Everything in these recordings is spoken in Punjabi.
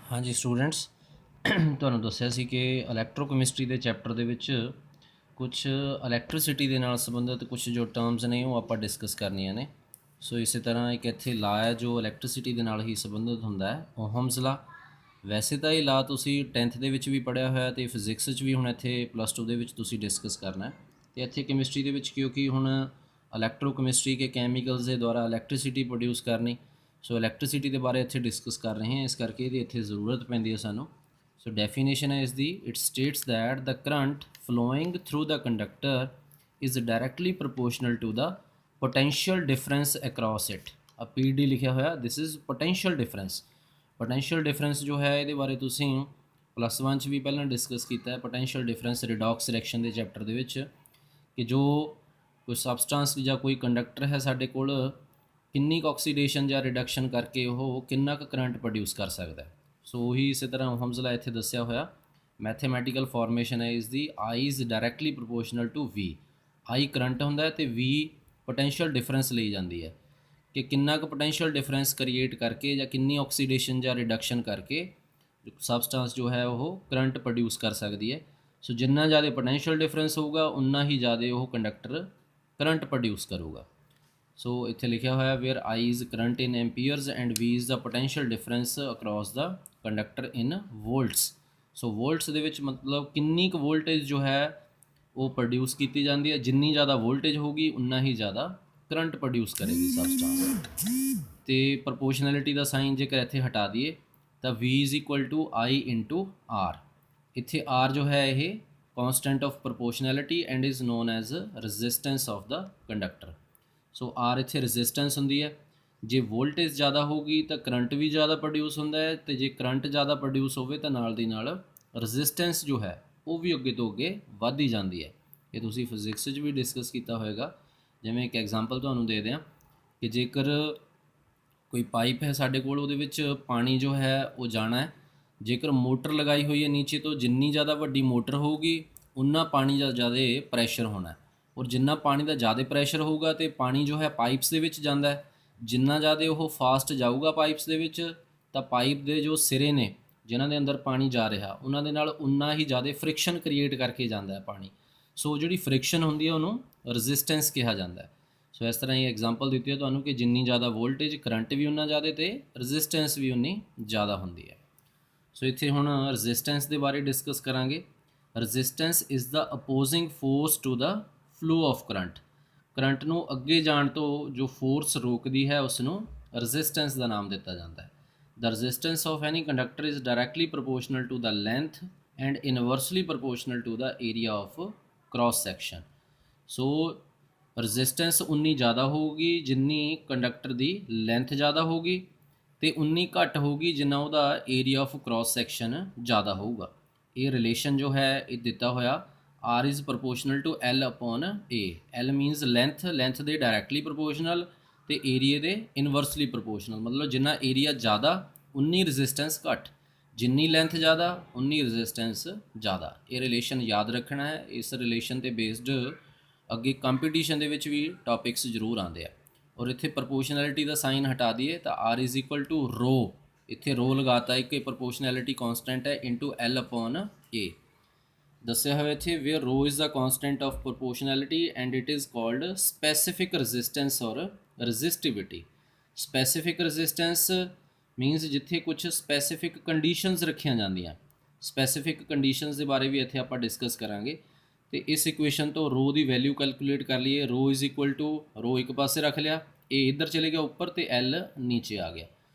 हाँ जी स्टूडेंट्स ਤੁਹਾਨੂੰ ਦੱਸਿਆ ਸੀ ਕਿ ਇਲੈਕਟ੍ਰੋਕੈਮਿਸਟਰੀ ਦੇ ਚੈਪਟਰ ਦੇ ਵਿੱਚ ਕੁਝ ਇਲੈਕਟ੍ਰਿਸਿਟੀ ਦੇ ਨਾਲ ਸੰਬੰਧਿਤ ਕੁਝ ਜੋ ਟਰਮਸ ਨੇ ਉਹ ਆਪਾਂ ਡਿਸਕਸ ਕਰਨੀਆਂ ਨੇ। ਸੋ ਇਸੇ ਤਰ੍ਹਾਂ ਇੱਕ ਇੱਥੇ ਲਾ ਹੈ ਜੋ ਇਲੈਕਟ੍ਰਿਸਿਟੀ ਦੇ ਨਾਲ ਹੀ ਸੰਬੰਧਿਤ ਹੁੰਦਾ ਹੈ, ਓਹਮਸ ਲਾ। ਵੈਸੇ ਤਾਂ ਇਹ ਲਾ ਤੁਸੀਂ 10th ਦੇ ਵਿੱਚ ਵੀ ਪੜ੍ਹਿਆ ਹੋਇਆ ਅਤੇ ਫਿਜ਼ਿਕਸ 'ਚ ਵੀ ਹੁਣ ਇੱਥੇ +2 ਦੇ ਵਿੱਚ ਤੁਸੀਂ ਡਿਸਕਸ ਕਰਨਾ। ਅਤੇ ਇੱਥੇ ਕੈਮਿਸਟਰੀ ਦੇ ਵਿੱਚ ਕਿਉਂਕਿ ਹੁਣ ਇਲੈਕਟ੍ਰੋਕੈਮਿਸਟਰੀ ਕੇ ਕੈਮੀਕਲਸ ਦੇ ਦੁਆਰਾ ਇਲੈਕਟ੍ਰਿਸਿਟੀ ਪ੍ਰੋਡਿਊਸ ਕਰਨੀ, ਸੋ ਇਲੈਕਟ੍ਰਿਸਿਟੀ ਦੇ ਬਾਰੇ ਇੱਥੇ ਡਿਸਕਸ ਕਰ ਰਹੇ ਹਾਂ, ਇਸ ਕਰਕੇ ਇਹਦੀ ਇੱਥੇ ਜ਼ਰੂਰਤ ਪੈਂਦੀ ਹੈ ਸਾਨੂੰ। ਸੋ ਡੈਫੀਨੇਸ਼ਨ ਹੈ ਇਸ ਦੀ, it states that the current flowing through the conductor is directly proportional to the potential difference across it. ਆ ਪੀ ਡੀ ਲਿਖਿਆ ਹੋਇਆ, this is potential difference. Potential difference ਜੋ ਹੈ ਇਹਦੇ ਬਾਰੇ ਤੁਸੀਂ +1 'ਚ ਵੀ ਪਹਿਲਾਂ ਡਿਸਕਸ ਕੀਤਾ ਹੈ। ਪੋਟੈਂਸ਼ੀਅਲ ਡਿਫਰੈਂਸ ਰਿਡੋਕਸ ਰਿਐਕਸ਼ਨ ਦੇ ਚੈਪਟਰ ਦੇ ਵਿੱਚ ਕਿ ਜੋ ਕੋਈ ਸਬਸਟੈਂਸ ਜਾਂ ਕੋਈ ਕੰਡਕਟਰ ਹੈ ਸਾਡੇ ਕੋਲ ਕਿੰਨੀ ਕੁ ਆਕਸੀਡੇਸ਼ਨ ਜਾਂ ਰਿਡਕਸ਼ਨ ਕਰਕੇ ਉਹ ਕਿੰਨਾ ਕੁ ਕਰੰਟ ਪ੍ਰੋਡਿਊਸ ਕਰ ਸਕਦਾ ਹੈ। ਸੋ ਉਹੀ ਇਸੇ ਤਰ੍ਹਾਂ ਓਹਮਸ ਲਾ ਇੱਥੇ ਦੱਸਿਆ ਹੋਇਆ। ਮੈਥੇਮੈਟੀਕਲ ਫਾਰਮੇਸ਼ਨ ਹੈ ਇਸ ਦੀ, I is directly proportional to V। I current ਹੁੰਦਾ ਹੈ ਅਤੇ V ਪੋਟੈਂਸ਼ੀਅਲ ਡਿਫਰੈਂਸ ਲਈ ਜਾਂਦੀ ਹੈ ਕਿ ਕਿੰਨਾ ਕੁ ਪੋਟੈਂਸ਼ੀਅਲ ਡਿਫਰੈਂਸ ਕ੍ਰੀਏਟ ਕਰਕੇ ਜਾਂ ਕਿੰਨੀ ਆਕਸੀਡੇਸ਼ਨ ਜਾਂ ਰਿਡਕਸ਼ਨ ਕਰਕੇ ਸਬਸਟੈਂਸ ਜੋ ਹੈ ਉਹ ਕਰੰਟ ਪ੍ਰੋਡਿਊਸ ਕਰ ਸਕਦੀ ਹੈ। ਸੋ ਜਿੰਨਾ ਜ਼ਿਆਦਾ ਪੋਟੈਂਸ਼ੀਅਲ ਡਿਫਰੈਂਸ ਹੋਊਗਾ ਉਨਾ ਹੀ ਜ਼ਿਆਦਾ ਉਹ ਕੰਡਕਟਰ ਕਰੰਟ ਪ੍ਰੋਡਿਊਸ ਕਰੂਗਾ। ਸੋ ਇੱਥੇ ਲਿਖਿਆ ਹੋਇਆ where I is current in amperes and V is the potential difference across the conductor in volts. So volts ਦੇ ਵਿੱਚ ਮਤਲਬ ਕਿੰਨੀ ਕੁ ਵੋਲਟੇਜ ਜੋ ਹੈ ਉਹ ਪ੍ਰੋਡਿਊਸ ਕੀਤੀ ਜਾਂਦੀ ਹੈ। ਜਿੰਨੀ ਜ਼ਿਆਦਾ ਵੋਲਟੇਜ ਹੋਊਗੀ ਉਨਾ ਹੀ ਜ਼ਿਆਦਾ ਕਰੰਟ ਪ੍ਰੋਡਿਊਸ ਕਰੇਗੀ ਸਬਸਟੈਂਸ। ਅਤੇ ਪ੍ਰਪੋਰਸ਼ਨੈਲਿਟੀ ਦਾ ਸਾਈਨ ਜੇਕਰ ਇੱਥੇ ਹਟਾ ਦਈਏ ਤਾਂ V is equal to I into R। ਇੱਥੇ R ਜੋ ਹੈ ਇਹ constant of proportionality and is known as resistance of the conductor. So R ਇੱਥੇ ਰੈਜ਼ਿਸਟੈਂਸ ਹੁੰਦੀ ਹੈ। ਜੇ ਵੋਲਟੇਜ ਜ਼ਿਆਦਾ ਹੋਊਗੀ ਤਾਂ ਕਰੰਟ ਵੀ ਜ਼ਿਆਦਾ ਪ੍ਰੋਡਿਊਸ ਹੁੰਦਾ ਹੈ, ਅਤੇ ਜੇ ਕਰੰਟ ਜ਼ਿਆਦਾ ਪ੍ਰੋਡਿਊਸ ਹੋਵੇ ਤਾਂ ਨਾਲ ਦੀ ਨਾਲ ਰੈਜ਼ਿਸਟੈਂਸ ਜੋ ਹੈ ਉਹ ਵੀ ਅੱਗੇ ਤੋਂ ਅੱਗੇ ਵੱਧਦੀ ਜਾਂਦੀ ਹੈ। ਇਹ ਤੁਸੀਂ ਫਿਜ਼ਿਕਸ 'ਚ ਵੀ ਡਿਸਕਸ ਕੀਤਾ ਹੋਏਗਾ। ਜਿਵੇਂ ਇੱਕ ਐਗਜ਼ਾਮਪਲ ਤੁਹਾਨੂੰ ਦੇ ਦਿਆਂ ਕਿ ਜੇਕਰ ਕੋਈ ਪਾਈਪ ਹੈ ਸਾਡੇ ਕੋਲ, ਉਹਦੇ ਵਿੱਚ ਪਾਣੀ ਜੋ ਹੈ ਉਹ ਜਾਣਾ ਹੈ। ਜੇਕਰ ਮੋਟਰ ਲਗਾਈ ਹੋਈ ਹੈ ਨੀਚੇ ਤੋਂ, ਜਿੰਨੀ ਜ਼ਿਆਦਾ ਵੱਡੀ ਮੋਟਰ ਹੋਊਗੀ ਉਨਾ ਪਾਣੀ ਦਾ ਜ਼ਿਆਦਾ ਪ੍ਰੈਸ਼ਰ ਹੋਣਾ, ਔਰ ਜਿੰਨਾ ਪਾਣੀ ਦਾ ਜ਼ਿਆਦਾ ਪ੍ਰੈਸ਼ਰ ਹੋਊਗਾ ਅਤੇ ਪਾਣੀ ਜੋ ਹੈ ਪਾਈਪਸ ਦੇ ਵਿੱਚ ਜਾਂਦਾ ਹੈ, ਜਿੰਨਾ ਜ਼ਿਆਦਾ ਉਹ ਫਾਸਟ ਜਾਊਗਾ ਪਾਈਪਸ ਦੇ ਵਿੱਚ ਤਾਂ ਪਾਈਪ ਦੇ ਜੋ ਸਿਰੇ ਨੇ ਜਿਨ੍ਹਾਂ ਦੇ ਅੰਦਰ ਪਾਣੀ ਜਾ ਰਿਹਾ ਉਹਨਾਂ ਦੇ ਨਾਲ ਉਨਾ ਹੀ ਜ਼ਿਆਦਾ ਫ੍ਰਿਕਸ਼ਨ ਕ੍ਰੀਏਟ ਕਰਕੇ ਜਾਂਦਾ ਹੈ ਪਾਣੀ। ਸੋ ਜਿਹੜੀ ਫ੍ਰਿਕਸ਼ਨ ਹੁੰਦੀ ਹੈ ਉਹਨੂੰ ਰੈਜ਼ਿਸਟੈਂਸ ਕਿਹਾ ਜਾਂਦਾ ਹੈ। ਸੋ ਇਸ ਤਰ੍ਹਾਂ ਇਹ ਐਗਜ਼ਾਮਪਲ ਦਿੱਤੀ ਹੈ ਤੁਹਾਨੂੰ ਕਿ ਜਿੰਨੀ ਜ਼ਿਆਦਾ ਵੋਲਟੇਜ ਕਰੰਟ ਵੀ ਉਨਾ ਜ਼ਿਆਦਾ ਅਤੇ ਰੈਜ਼ਿਸਟੈਂਸ ਵੀ ਉਨੀ ਜ਼ਿਆਦਾ ਹੁੰਦੀ ਹੈ। ਸੋ ਇੱਥੇ ਹੁਣ ਰੈਜ਼ਿਸਟੈਂਸ ਦੇ ਬਾਰੇ ਡਿਸਕਸ ਕਰਾਂਗੇ। Resistance is the opposing force to the flow of current. Current ਨੂੰ ਅੱਗੇ ਜਾਣ ਤੋਂ ਜੋ ਫੋਰਸ ਰੋਕਦੀ ਹੈ ਉਸ ਨੂੰ ਰੈਜ਼ਿਸਟੈਂਸ ਦਾ ਨਾਮ ਦਿੱਤਾ ਜਾਂਦਾ ਹੈ। The resistance of any conductor is directly proportional to the length and inversely proportional to the area of cross section। So resistance ਉਨੀ ਜ਼ਿਆਦਾ ਹੋਊਗੀ ਜਿੰਨੀ ਕੰਡਕਟਰ ਦੀ ਲੈਂਥ ਜ਼ਿਆਦਾ ਹੋਊਗੀ, ਅਤੇ ਉਨੀ ਘੱਟ ਹੋਊਗੀ ਜਿੰਨਾ ਉਹਦਾ ਏਰੀਆ ਆਫ ਕ੍ਰੋਸ ਸੈਕਸ਼ਨ ਜ਼ਿਆਦਾ ਹੋਊਗਾ। ਇਹ ਰਿਲੇਸ਼ਨ ਜੋ ਹੈ ਇਹ ਦਿੱਤਾ ਹੋਇਆ R is proportional to L upon A। L means length, length ਦੇ ਡਾਇਰੈਕਟਲੀ ਪ੍ਰਪੋਰਸ਼ਨਲ ਅਤੇ ਏਰੀਏ ਦੇ ਇਨਵਰਸਲੀ ਪ੍ਰਪੋਰਸ਼ਨਲ। ਮਤਲਬ ਜਿੰਨਾ ਏਰੀਆ ਜ਼ਿਆਦਾ ਉਨੀ ਰੈਜ਼ਿਸਟੈਂਸ ਘੱਟ, ਜਿੰਨੀ ਲੈਂਥ ਜ਼ਿਆਦਾ ਉਨੀ ਰੈਜ਼ਿਸਟੈਂਸ ਜ਼ਿਆਦਾ। ਇਹ ਰਿਲੇਸ਼ਨ ਯਾਦ ਰੱਖਣਾ ਹੈ। ਇਸ ਰਿਲੇਸ਼ਨ 'ਤੇ ਬੇਸਡ ਅੱਗੇ ਕੰਪੀਟੀਸ਼ਨ ਦੇ ਵਿੱਚ ਵੀ ਟੌਪਿਕਸ ਜ਼ਰੂਰ ਆਉਂਦੇ ਆ। ਔਰ ਇੱਥੇ ਪ੍ਰਪੋਰਸ਼ਨੈਲਿਟੀ ਦਾ ਸਾਈਨ ਹਟਾ ਦਈਏ ਤਾਂ R ਇਜ਼ ਇਕੁਅਲ ਟੂ ਰੋ, ਇੱਥੇ ਰੋ ਲਗਾਤਾ ਇੱਕ ਪ੍ਰਪੋਰਸ਼ਨੈਲਿਟੀ ਕੌਂਸਟੈਂਟ ਹੈ ਇੰਟੂ L ਅਪੋਨ A। ਦੱਸਿਆ ਹੋਇਆ ਇੱਥੇ where rho is the constant of proportionality and it is called specific resistance or resistivity. Specific resistance means ਜਿੱਥੇ ਕੁਝ ਸਪੈਸੀਫਿਕ ਕੰਡੀਸ਼ਨਸ ਰੱਖੀਆਂ ਜਾਂਦੀਆਂ। ਸਪੈਸੀਫਿਕ ਕੰਡੀਸ਼ਨਸ ਦੇ ਬਾਰੇ ਵੀ ਇੱਥੇ ਆਪਾਂ ਡਿਸਕਸ ਕਰਾਂਗੇ। ਅਤੇ ਇਸ ਇਕੁਏਸ਼ਨ ਤੋਂ ਰੋ ਦੀ ਵੈਲਿਊ ਕੈਲਕੂਲੇਟ ਕਰ ਲਈਏ। ਰੋ ਇਜ਼ ਇਕੁਅਲ ਟੂ, ਰੋ ਇੱਕ ਪਾਸੇ ਰੱਖ ਲਿਆ, ਇਹ ਇੱਧਰ ਚਲੇ ਗਿਆ ਉੱਪਰ ਅਤੇ L ਨੀਚੇ ਆ ਗਿਆ।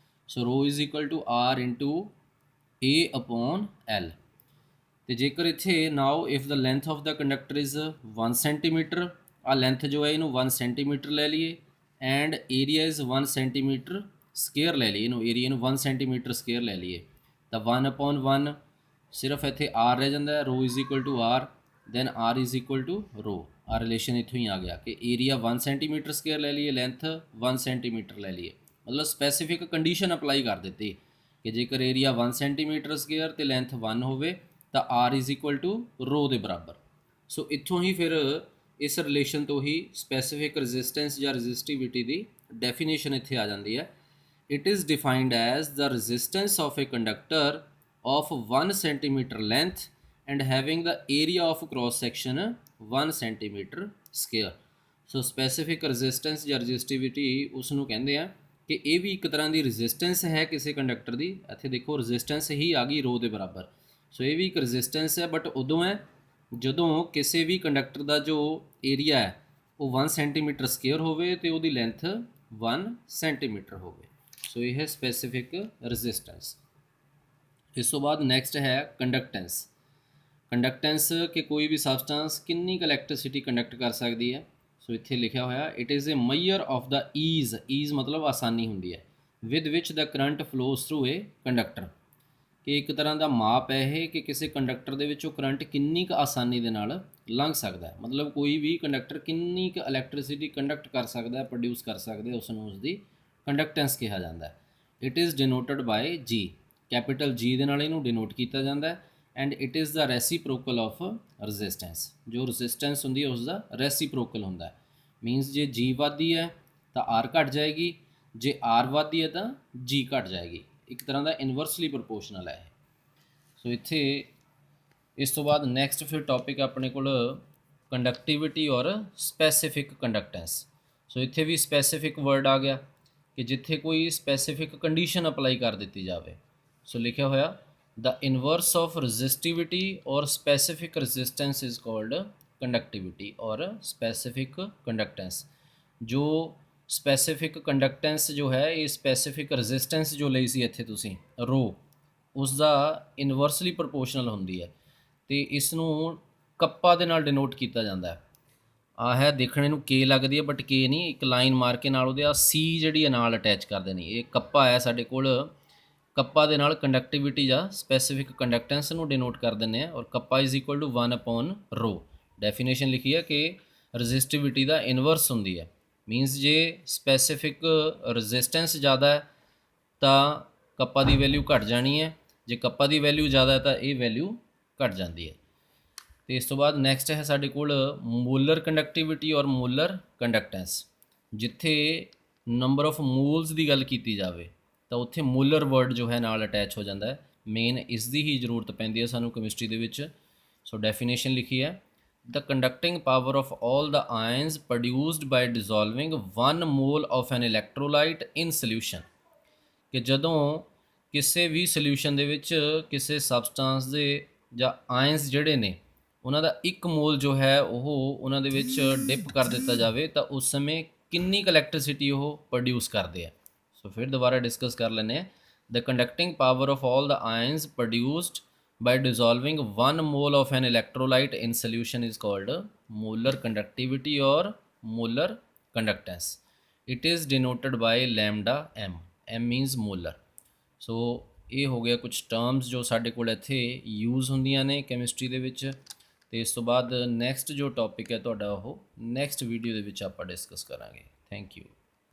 So rho is equal to R into A upon L। ਅਤੇ ਜੇਕਰ ਇੱਥੇ now if the length of the conductor is 1 centimetre, ਆ ਲੈਂਥ ਜੋ ਹੈ ਇਹਨੂੰ 1 ਸੈਂਟੀਮੀਟਰ ਲੈ ਲਈਏ and area is 1 centimetre square ਲੈ ਲਈਏ, ਇਹਨੂੰ ਏਰੀਆ ਨੂੰ 1 ਸੈਂਟੀਮੀਟਰ ਸਕੇਅਰ ਲੈ ਲਈਏ ਤਾਂ 1 ਅਪੋਨ 1 ਸਿਰਫ ਇੱਥੇ R ਰਹਿ ਜਾਂਦਾ ਹੈ। Rho is equal to R then R is equal to rho. ਆ ਰਿਲੇਸ਼ਨ ਇੱਥੋਂ ਹੀ ਆ ਗਿਆ ਕਿ ਏਰੀਆ 1 ਸੈਂਟੀਮੀਟਰ ਸਕੇਅਰ ਲੈ ਲਈਏ, ਲੈਂਥ 1 ਸੈਂਟੀਮੀਟਰ ਲੈ ਲਈਏ। ਮਤਲਬ ਸਪੈਸੀਫਿਕ ਕੰਡੀਸ਼ਨ ਅਪਲਾਈ ਕਰ ਦਿੱਤੀ ਕਿ ਜੇਕਰ ਏਰੀਆ 1 ਸੈਂਟੀਮੀਟਰ ਸਕੇਅਰ ਅਤੇ ਲੈਂਥ 1 ਹੋਵੇ ਤਾਂ R ਇਜ਼ ਇਕੁਅਲ ਟੂ ਰੋ ਦੇ ਬਰਾਬਰ। ਸੋ ਇੱਥੋਂ ਹੀ ਫਿਰ ਇਸ ਰਿਲੇਸ਼ਨ ਤੋਂ ਹੀ ਸਪੈਸੀਫਿਕ ਰੈਜ਼ਿਸਟੈਂਸ ਜਾਂ ਰੈਜ਼ਿਸਟਿਵਿਟੀ ਦੀ ਡੈਫੀਨੇਸ਼ਨ ਇੱਥੇ ਆ ਜਾਂਦੀ ਹੈ। it is defined as the resistance of a conductor of 1 centimeter length and having the area of cross section 1 centimeter square। So specific resistance ਜਾਂ ਰੈਜ਼ਿਸਟਿਵਿਟੀ ਉਸ ਨੂੰ ਕਹਿੰਦੇ ਆ ਕਿ ਇਹ ਵੀ ਇੱਕ ਤਰ੍ਹਾਂ ਦੀ ਰੈਜ਼ਿਸਟੈਂਸ ਹੈ ਕਿਸੇ ਕੰਡਕਟਰ ਦੀ। ਇੱਥੇ ਦੇਖੋ ਰੈਜ਼ਿਸਟੈਂਸ ਹੀ ਆ ਗਈ ਰੋ ਦੇ ਬਰਾਬਰ। ਸੋ ਇਹ ਵੀ ਇੱਕ ਰੈਜ਼ਿਸਟੈਂਸ ਹੈ, ਬਟ ਉਦੋਂ ਹੈ ਜਦੋਂ ਕਿਸੇ ਵੀ ਕੰਡਕਟਰ ਦਾ ਜੋ ਏਰੀਆ ਹੈ ਉਹ 1 ਸੈਂਟੀਮੀਟਰ ਸਕੁਅਰ ਹੋਵੇ ਤੇ ਉਹਦੀ ਲੈਂਥ 1 ਸੈਂਟੀਮੀਟਰ ਹੋਵੇ। ਸੋ ਇਹ ਹੈ ਸਪੈਸੀਫਿਕ ਰੈਜ਼ਿਸਟੈਂਸ। ਇਸ ਤੋਂ ਬਾਅਦ ਨੈਕਸਟ ਹੈ ਕੰਡਕਟੈਂਸ। ਕੰਡਕਟੈਂਸ ਕਿ ਕੋਈ ਵੀ ਸਬਸਟੈਂਸ ਕਿੰਨੀ ਕੁ ਇਲੈਕਟ੍ਰਿਸਿਟੀ ਕੰਡਕਟ ਕਰ ਸਕਦੀ ਹੈ। ਸੋ ਇੱਥੇ ਲਿਖਿਆ ਹੋਇਆ it is a measure of the ease. Ease ਮਤਲਬ ਆਸਾਨੀ ਹੁੰਦੀ ਹੈ। With which the current flows through a conductor, ਕਿ ਇੱਕ ਤਰ੍ਹਾਂ ਦਾ ਮਾਪ ਹੈ ਇਹ ਕਿ ਕਿਸੇ ਕੰਡਕਟਰ ਦੇ ਵਿੱਚੋਂ ਕਰੰਟ ਕਿੰਨੀ ਕੁ ਆਸਾਨੀ ਦੇ ਨਾਲ ਲੰਘ ਸਕਦਾ ਹੈ। ਮਤਲਬ ਕੋਈ ਵੀ ਕੰਡਕਟਰ ਕਿੰਨੀ ਕੁ ਇਲੈਕਟ੍ਰਿਸਿਟੀ ਕੰਡਕਟ ਕਰ ਸਕਦਾ ਹੈ, ਪ੍ਰੋਡਿਊਸ ਕਰ ਸਕਦਾ, ਉਸ ਨੂੰ ਉਸਦੀ ਕੰਡਕਟੈਂਸ ਕਿਹਾ ਜਾਂਦਾ ਹੈ। ਇਟ ਇਜ਼ ਡਿਨੋਟਡ ਬਾਏ ਜੀ, ਕੈਪੀਟਲ ਜੀ ਦੇ ਨਾਲ ਇਹਨੂੰ ਡਿਨੋਟ ਕੀਤਾ ਜਾਂਦਾ ਹੈ। And it is the reciprocal of resistance. ਜੋ ਰੈਜ਼ਿਸਟੈਂਸ ਹੁੰਦੀ ਹੈ ਉਸ ਦਾ ਰੈਸੀਪ੍ਰੋਕਲ ਹੁੰਦਾ ਹੈ। ਮੀਨਸ ਜੇ ਜੀ ਵੱਧਦੀ ਹੈ ਤਾਂ ਆਰ ਘਟ ਜਾਏਗੀ, ਜੇ ਆਰ ਵੱਧਦੀ ਹੈ ਤਾਂ ਜੀ ਘਟ ਜਾਏਗੀ। ਇੱਕ ਤਰ੍ਹਾਂ ਦਾ ਇਨਵਰਸਲੀ ਪ੍ਰੋਪੋਰਸ਼ਨਲ ਹੈ ਇਹ। ਸੋ ਇੱਥੇ ਇਸ ਤੋਂ ਬਾਅਦ ਨੈਕਸਟ ਫਿਰ ਟੌਪਿਕ ਆਪਣੇ ਕੋਲ ਕੰਡਕਟਿਵਿਟੀ ਔਰ ਸਪੈਸੀਫਿਕ ਕੰਡਕਟੈਂਸ। ਸੋ ਇੱਥੇ ਵੀ ਸਪੈਸੀਫਿਕ ਵਰਡ ਆ ਗਿਆ ਕਿ ਜਿੱਥੇ ਕੋਈ ਸਪੈਸੀਫਿਕ ਕੰਡੀਸ਼ਨ ਅਪਲਾਈ ਕਰ ਦਿੱਤੀ ਜਾਵੇ। ਸੋ ਲਿਖਿਆ ਹੋਇਆ ਦ ਇਨਵਰਸ ਆਫ ਰੈਜ਼ਿਸਟਿਵਿਟੀ ਔਰ specific resistance is called conductivity ਔਰ ਸਪੈਸੀਫਿਕ ਕੰਡਕਟੈਂਸ। ਜੋ ਸਪੈਸੀਫਿਕ ਕੰਡਕਟੈਂਸ ਜੋ ਹੈ ਇਹ ਸਪੈਸੀਫਿਕ ਰੈਜ਼ਿਸਟੈਂਸ ਜੋ ਲਈ ਸੀ ਇੱਥੇ ਤੁਸੀਂ ਰੋ, ਉਸ ਦਾ ਇਨਵਰਸਲੀ ਪ੍ਰੋਪੋਰਸ਼ਨਲ ਹੁੰਦੀ ਹੈ ਅਤੇ ਇਸ ਨੂੰ ਕੱਪਾ ਦੇ ਨਾਲ ਡਿਨੋਟ ਕੀਤਾ ਜਾਂਦਾ ਹੈ। ਆ ਹੈ ਦੇਖਣੇ ਨੂੰ ਕੇ ਲੱਗਦੀ ਹੈ, ਬਟ ਕੇ ਨਹੀਂ, ਇੱਕ ਲਾਈਨ ਮਾਰ ਕੇ ਨਾਲ ਉਹਦੇ ਆ ਸੀ ਜਿਹੜੀ ਨਾਲ ਅਟੈਚ ਕਰ ਦੇਣੀ। ਇਹ ਕੱਪਾ ਹੈ ਸਾਡੇ ਕੋਲ, ਕੱਪਾ ਦੇ ਨਾਲ ਕੰਡਕਟਿਵਿਟੀ ਜਾਂ ਸਪੈਸੀਫਿਕ ਕੰਡਕਟੈਂਸ ਨੂੰ ਡਿਨੋਟ ਕਰ ਦਿੰਦੇ ਆ। ਔਰ ਕੱਪਾ ਇਜ਼ ਇਕੁਅਲ ਟੂ 1/ρ। ਡੈਫੀਨੇਸ਼ਨ ਲਿਖੀ ਹੈ ਕਿ ਰੈਜ਼ਿਸਟਿਵਿਟੀ ਦਾ ਇਨਵਰਸ ਹੁੰਦੀ ਹੈ। ਮੀਨਸ ਜੇ ਸਪੈਸੀਫਿਕ ਰੈਜ਼ਿਸਟੈਂਸ ਜ਼ਿਆਦਾ ਹੈ ਤਾਂ ਕੱਪਾ ਦੀ ਵੈਲਿਊ ਘਟ ਜਾਣੀ ਹੈ, ਜੇ ਕੱਪਾ ਦੀ ਵੈਲਿਊ ਜ਼ਿਆਦਾ ਹੈ ਤਾਂ ਇਹ ਵੈਲਿਊ ਘਟ ਜਾਂਦੀ ਹੈ। ਅਤੇ ਇਸ ਤੋਂ ਬਾਅਦ ਨੈਕਸਟ ਹੈ ਸਾਡੇ ਕੋਲ ਮੋਲਰ ਕੰਡਕਟਿਵਿਟੀ ਔਰ ਮੋਲਰ ਕੰਡਕਟੈਂਸ। ਜਿੱਥੇ ਨੰਬਰ ਆਫ ਮੋਲਸ ਦੀ ਗੱਲ ਕੀਤੀ ਜਾਵੇ ਤਾਂ ਉੱਥੇ ਮੋਲਰ ਵਰਡ ਜੋ ਹੈ ਨਾਲ ਅਟੈਚ ਹੋ ਜਾਂਦਾ ਹੈ। ਮੇਨ ਇਸ ਦੀ ਹੀ ਜ਼ਰੂਰਤ ਪੈਂਦੀ ਹੈ ਸਾਨੂੰ ਕੈਮਿਸਟਰੀ ਦੇ ਵਿੱਚ। ਸੋ ਡੈਫੀਨੇਸ਼ਨ ਲਿਖੀ ਹੈ the conducting power of all the ions produced by dissolving 1 mole of an electrolyte in solution। ਕਿ ਜਦੋਂ ਕਿਸੇ ਵੀ ਸੋਲਿਊਸ਼ਨ ਦੇ ਵਿੱਚ ਕਿਸੇ ਸਬਸਟੈਂਸ ਦੇ ਜਾਂ ਆਇਨਸ ਜਿਹੜੇ ਨੇ ਉਹਨਾਂ ਦਾ 1 ਮੋਲ ਜੋ ਹੈ ਉਹ ਉਹਨਾਂ ਦੇ ਵਿੱਚ ਡਿਪ ਕਰ ਦਿੱਤਾ ਜਾਵੇ ਤਾਂ ਉਸ ਸਮੇਂ ਕਿੰਨੀ ਕੁ ਇਲੈਕਟ੍ਰਿਸਿਟੀ ਉਹ ਪ੍ਰੋਡਿਊਸ ਕਰਦੇ ਆ। ਸੋ ਫਿਰ ਦੁਬਾਰਾ ਡਿਸਕਸ ਕਰ ਲੈਂਦੇ ਹਾਂ। the conducting power of all the ions produced by dissolving 1 mole of an electrolyte in solution is called molar conductivity or molar conductance। it is denoted by lambda m। m means molar। ਸੋ ਇਹ ਹੋ ਗਿਆ ਕੁਝ ਟਰਮਸ ਜੋ ਸਾਡੇ ਕੋਲ ਇੱਥੇ ਯੂਜ਼ ਹੁੰਦੀਆਂ ਨੇ ਕੈਮਿਸਟਰੀ ਦੇ ਵਿੱਚ। ਅਤੇ ਇਸ ਤੋਂ ਬਾਅਦ ਨੈਕਸਟ ਜੋ ਟੌਪਿਕ ਹੈ ਤੁਹਾਡਾ ਉਹ ਨੈਕਸਟ ਵੀਡੀਓ ਦੇ ਵਿੱਚ ਆਪਾਂ ਡਿਸਕਸ ਕਰਾਂਗੇ। Thank you.